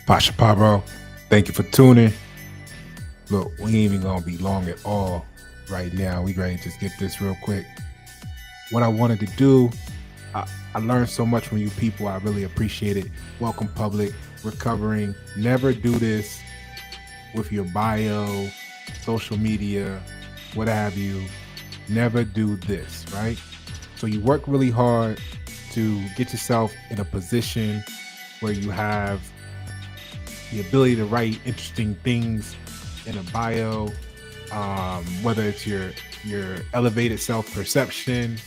Pasha Pablo, thank you for tuning. Look, we ain't even gonna be long at all right now. We ready to just get this real quick. What I wanted to do, I learned so much from you people. I really appreciate it. Welcome, public. We're covering never do this with your bio, social media, what have you. Never do this, right? So you work really hard to get yourself in a position where you have the ability to write interesting things in a bio, whether it's your elevated self-perception,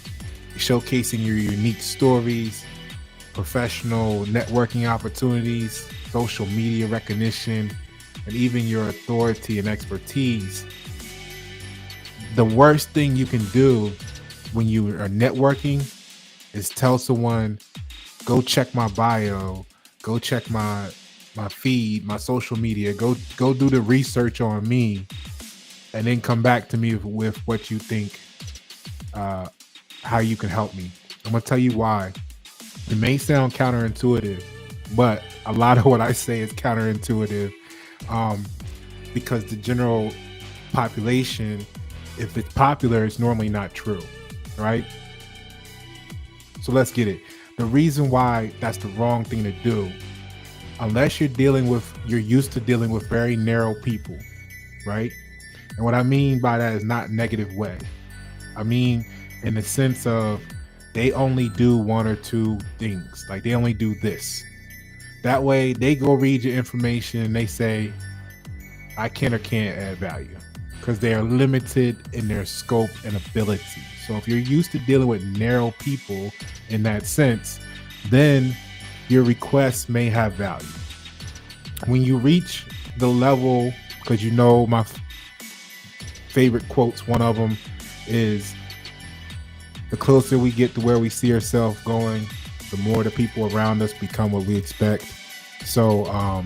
showcasing your unique stories, professional networking opportunities, social media recognition, and even your authority and expertise. The worst thing you can do when you are networking is tell someone, go check my bio, go check my feed, my social media, go do the research on me, and then come back to me with what you think, how you can help me. I'm gonna tell you why. It may sound counterintuitive, but a lot of what I say is counterintuitive, because the general population, if it's popular, it's normally not true, right? So let's get it. The reason why that's the wrong thing to do, unless you're used to dealing with very narrow people, right? And what I mean by that is not negative way. I mean in the sense of they only do one or two things. Like they only do this. That way they go read your information and they say, I can or can't add value, because they are limited in their scope and ability. So if you're used to dealing with narrow people in that sense, then your requests may have value. When you reach the level, because you know my favorite quotes, one of them is, the closer we get to where we see ourselves going, the more the people around us become what we expect. So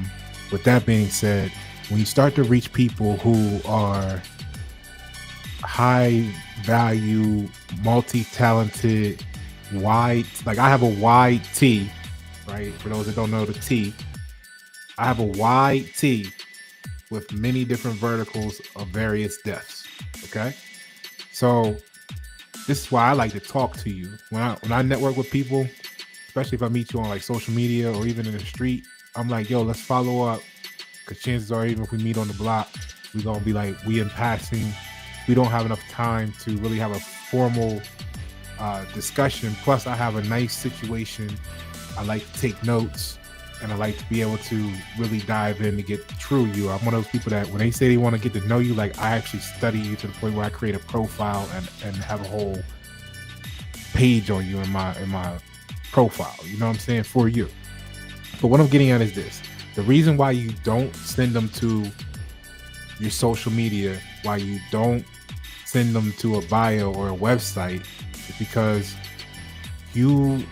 with that being said, when you start to reach people who are high value, multi-talented, wide, like I have a wide T, right? For those that don't know the T, I have a wide T with many different verticals of various depths. Okay. So this is why I like to talk to you. When I network with people, especially if I meet you on like social media or even in the street, I'm like, yo, let's follow up. Because chances are, even if we meet on the block, we're going to be like, we in passing. We don't have enough time to really have a formal discussion. Plus, I have a nice situation. I like to take notes, and I like to be able to really dive in to get true you. I'm one of those people that when they say they want to get to know you, like I actually study you to the point where I create a profile and have a whole page on you in my profile. You know what I'm saying? For you. But what I'm getting at is this. The reason why you don't send them to your social media, why you don't send them to a bio or a website, is because you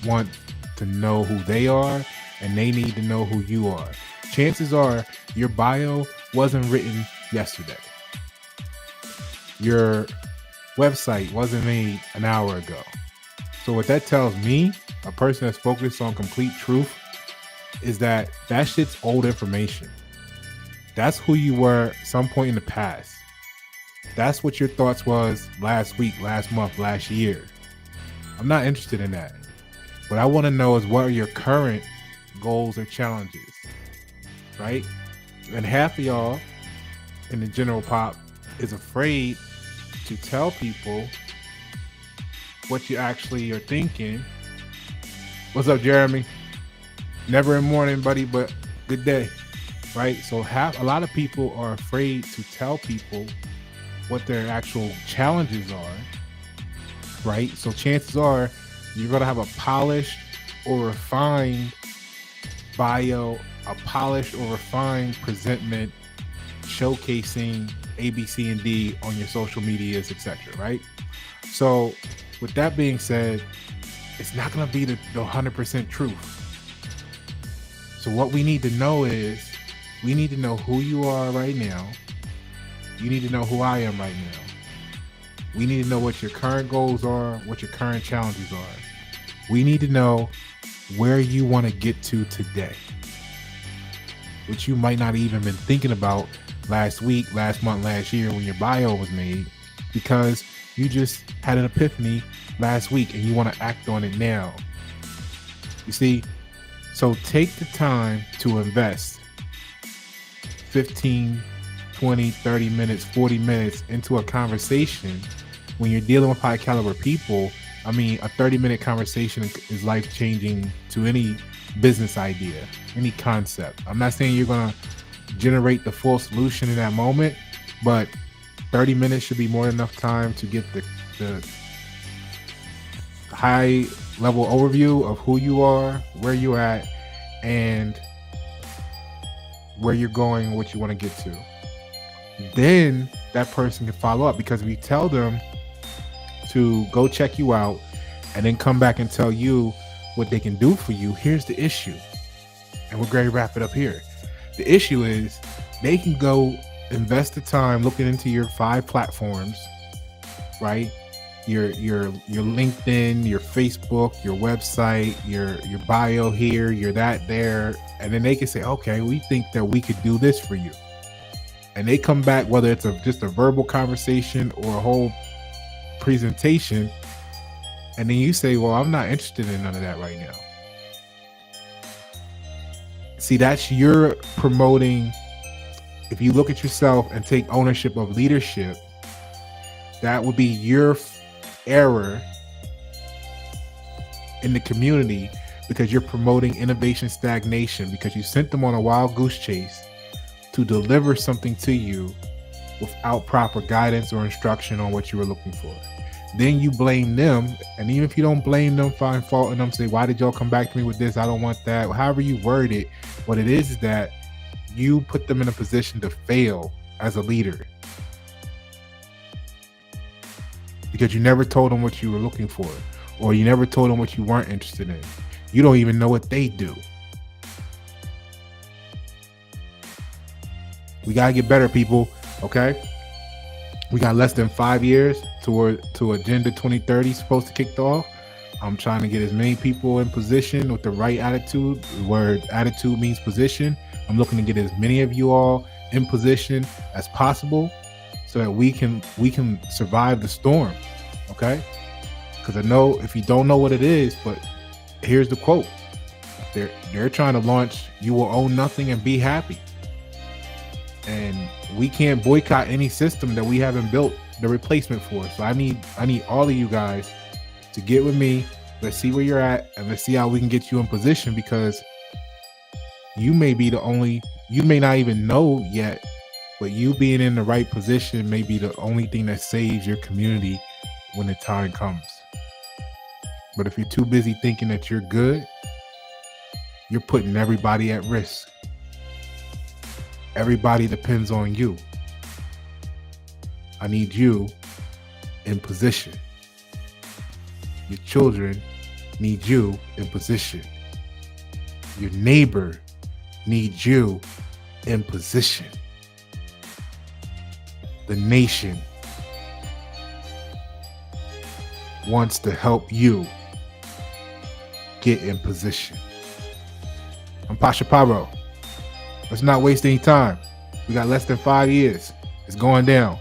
want to know who they are and they need to know who you are. Chances are your bio wasn't written yesterday. Your website wasn't made an hour ago. So what that tells me, a person that's focused on complete truth, is that shit's old information. That's who you were at some point in the past. That's what your thoughts was last week, last month, last year. I'm not interested in that. What I want to know is, what are your current goals or challenges, right? And half of y'all in the general pop is afraid to tell people what you actually are thinking. What's up, Jeremy? Never in morning, buddy, but good day, right? So a lot of people are afraid to tell people what their actual challenges are, right? So chances are you're going to have a polished or refined bio, a polished or refined presentment showcasing A, B, C, and D on your social medias, etc., right? So with that being said, it's not going to be the 100% truth. So what we need to know is, we need to know who you are right now. You need to know who I am right now. We need to know what your current goals are, what your current challenges are. We need to know where you want to get to today. which you might not even been thinking about last week, last month, last year when your bio was made, because you just had an epiphany last week and you want to act on it now. You see, so take the time to invest 15, 20, 30 minutes, 40 minutes into a conversation. When you're dealing with high caliber people, I mean, a 30-minute conversation is life-changing to any business idea, any concept. I'm not saying you're going to generate the full solution in that moment, but 30 minutes should be more than enough time to get the high level overview of who you are, where you're at, and where you're going and what you want to get to. Then that person can follow up, because if you tell them to go check you out and then come back and tell you what they can do for you, here's the issue. And we're going to wrap it up here. The issue is they can go invest the time looking into your 5 platforms, right? Your LinkedIn, your Facebook, your website, your bio here, your that there, and then they can say, okay, we think that we could do this for you. And they come back, whether it's just a verbal conversation or a whole presentation, and then you say, well, I'm not interested in none of that right now. See, that's your promoting. If you look at yourself and take ownership of leadership, that would be your error in the community, because you're promoting innovation stagnation, because you sent them on a wild goose chase to deliver something to you without proper guidance or instruction on what you were looking for. Then you blame them, and even if you don't blame them, find fault in them, say, why did y'all come back to me with this? I don't want that. However you word it, what it is that you put them in a position to fail as a leader, because you never told them what you were looking for, or you never told them what you weren't interested in. You don't even know what they do. We gotta get better, people. Okay, we got less than 5 years to Agenda 2030 supposed to kick off. I'm trying to get as many people in position with the right attitude, where attitude means position. I'm looking to get as many of you all in position as possible, so that we can survive the storm. Okay, because I know if you don't know what it is, but here's the quote. They're trying to launch "You will own nothing and be happy." And we can't boycott any system that we haven't built the replacement for. So I need all of you guys to get with me. Let's see where you're at, and let's see how we can get you in position, because you may not even know yet, but you being in the right position may be the only thing that saves your community when the time comes. But if you're too busy thinking that you're good, you're putting everybody at risk. Everybody depends on you. I need you in position. Your children need you in position. Your neighbor needs you in position. The nation wants to help you get in position. I'm Pasha Pablo. Let's not waste any time. We got less than 5 years. It's going down.